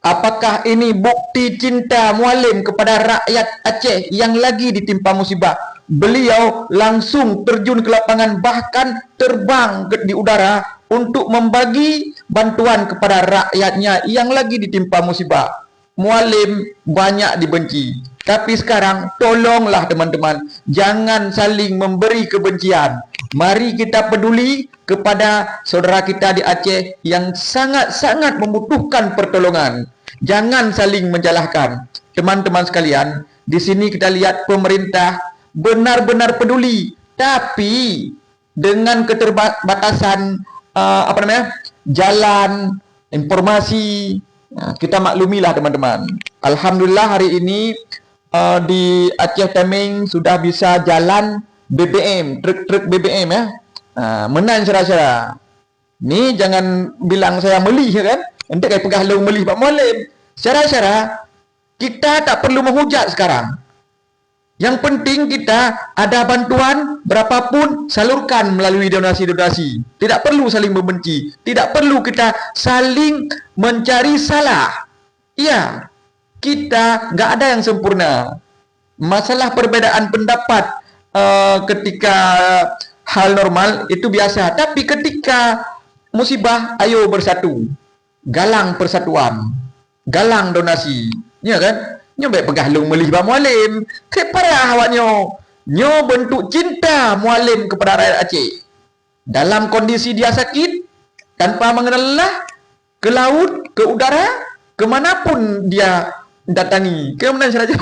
Apakah ini bukti cinta Mualim kepada rakyat Aceh yang lagi ditimpa musibah? Beliau langsung terjun ke lapangan, bahkan terbang di udara untuk membagi bantuan kepada rakyatnya yang lagi ditimpa musibah. Mualim banyak dibenci, tapi sekarang tolonglah teman-teman, jangan saling memberi kebencian. Mari kita peduli kepada saudara kita di Aceh yang sangat-sangat membutuhkan pertolongan. Jangan saling menjalahkan. Teman-teman sekalian, di sini kita lihat pemerintah benar-benar peduli, tapi dengan keterbatasan jalan, informasi, kita maklumilah teman-teman. Alhamdulillah hari ini di Aceh Temeng sudah bisa jalan BBM, truk-truk BBM ya. Menang syarah-syarah. Ni jangan bilang saya melih kan. Nanti kayak pegah long melih Pak Mualim. Syarah-syarah, kita tak perlu menghujat sekarang. Yang penting kita ada bantuan berapapun, salurkan melalui donasi-donasi. Tidak perlu saling membenci. Tidak perlu kita saling mencari salah. Iya, kita nggak ada yang sempurna. Masalah perbedaan pendapat ketika hal normal itu biasa. Tapi ketika musibah, ayo bersatu. Galang persatuan. Galang donasi. Ya kan? Nyo baik pegah long melih Pak Mualim. Ke parah awaknyo. Nyo bentuk cinta Mualim kepada rakyat Aceh. Dalam kondisi dia sakit, tanpa mengenal lelah, ke laut, ke udara, kemanapun dia datangi. Ke mana saja.